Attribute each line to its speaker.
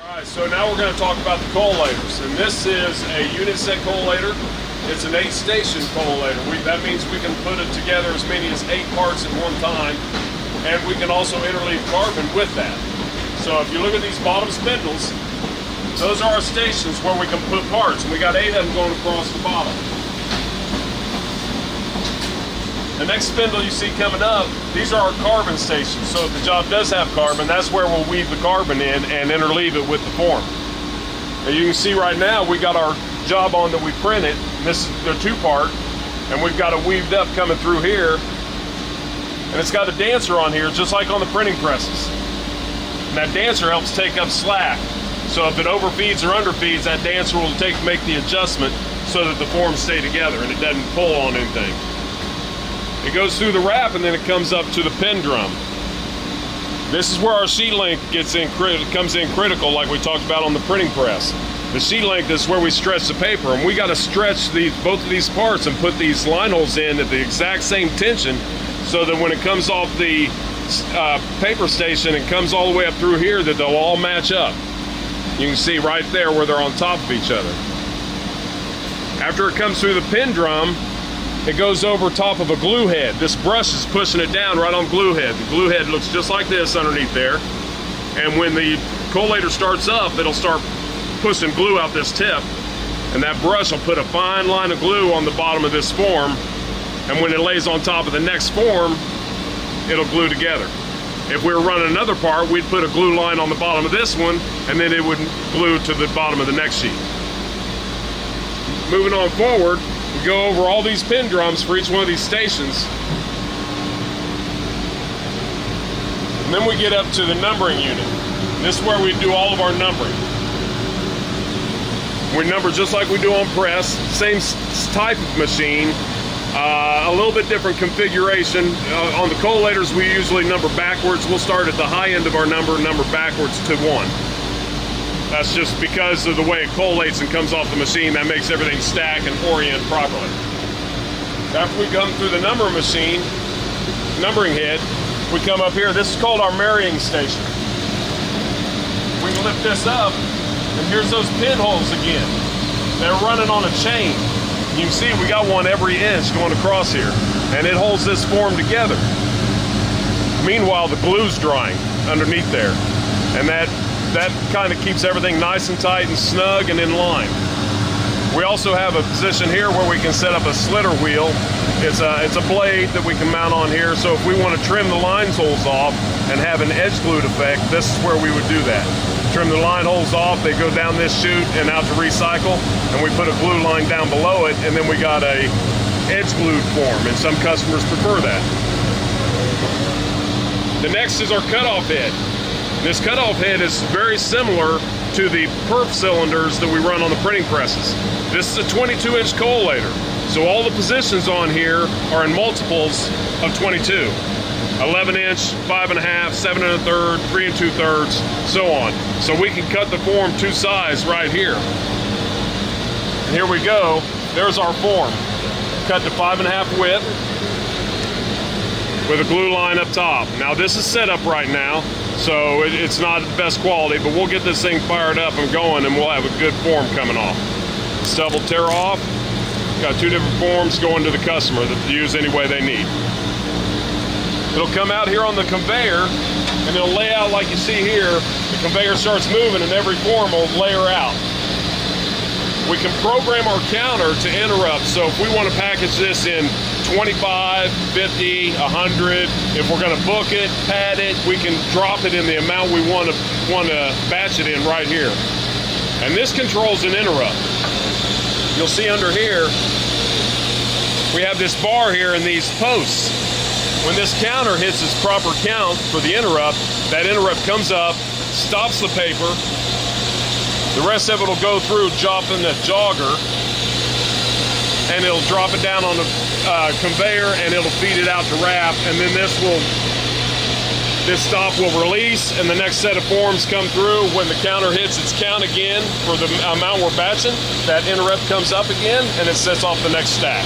Speaker 1: Alright, so now we're going to talk about the collators, and this is a unit set collator. It's an 8-station collator. That means we can put it together as many as 8 parts at one time, and we can also interleave carbon with that. So if you look at these bottom spindles, those are our stations where we can put parts, and we got 8 of them going across the bottom. The next spindle you see coming up, these are our carbon stations. So if the job does have carbon, that's where we'll weave the carbon in and interleave it with the form. Now you can see right now we got our job on that we printed. This is the 2-part, and we've got it weaved up coming through here. And it's got a dancer on here, just like on the printing presses. And that dancer helps take up slack. So if it overfeeds or underfeeds, that dancer will make the adjustment so that the forms stay together and it doesn't pull on anything. It goes through the wrap and then it comes up to the pin drum. This is where our sheet length comes in critical, like we talked about on the printing press. The sheet length is where we stretch the paper, and we got to stretch both of these parts and put these line holes in at the exact same tension so that when it comes off the paper station and comes all the way up through here, that they'll all match up. You can see right there where they're on top of each other. After it comes through the pin drum, it goes over top of a glue head. This brush is pushing it down right on glue head. The glue head looks just like this underneath there. And when the collator starts up, it'll start pushing glue out this tip. And that brush will put a fine line of glue on the bottom of this form. And when it lays on top of the next form, it'll glue together. If we were running another part, we'd put a glue line on the bottom of this one, and then it would glue to the bottom of the next sheet. Moving on forward, we go over all these pin drums for each one of these stations. And then we get up to the numbering unit. This is where we do all of our numbering. We number just like we do on press, same type of machine, a little bit different configuration. On the collators, we usually number backwards. We'll start at the high end of our number backwards to 1. That's just because of the way it collates and comes off the machine. That makes everything stack and orient properly. After we come through the numbering head, we come up here. This is called our marrying station. We can lift this up, and here's those pinholes again. They're running on a chain. You can see we got one every inch going across here, and it holds this form together. Meanwhile, the glue's drying underneath there, and that kind of keeps everything nice and tight and snug and in line. We also have a position here where we can set up a slitter wheel. It's a blade that we can mount on here, so if we want to trim the line holes off and have an edge glued effect, this is where we would do that. Trim the line holes off, they go down this chute and out to recycle, and we put a glue line down below it, and then we got a edge glued form, and some customers prefer that. The next is our cutoff head. This cutoff head is very similar to the perf cylinders that we run on the printing presses. This is a 22-inch collator, so all the positions on here are in multiples of 22. 11-inch, 5.5, 7 1/3, 3 2/3, so on. So we can cut the form to size right here. And here we go. There's our form. Cut to 5.5 width with a glue line up top. Now this is set up right now, so it's not the best quality, but we'll get this thing fired up and going, and we'll have a good form coming off. Stub will tear off. Got 2 different forms going to the customer that use any way they need. It'll come out here on the conveyor, and it'll lay out like you see here. The conveyor starts moving, and every form will layer out. We can program our counter to interrupt, so if we want to package this in 25, 50, 100, if we're going to book it, pad it, we can drop it in the amount we want to batch it in right here. And this controls an interrupt. You'll see under here, we have this bar here and these posts. When this counter hits its proper count for the interrupt, that interrupt comes up, stops the paper. The rest of it will go through dropping the jogger, and it'll drop it down on the conveyor, and it'll feed it out to wrap, and then this stop will release, and the next set of forms come through. When the counter hits its count again for the amount we're batching, that interrupt comes up again, and it sets off the next stack.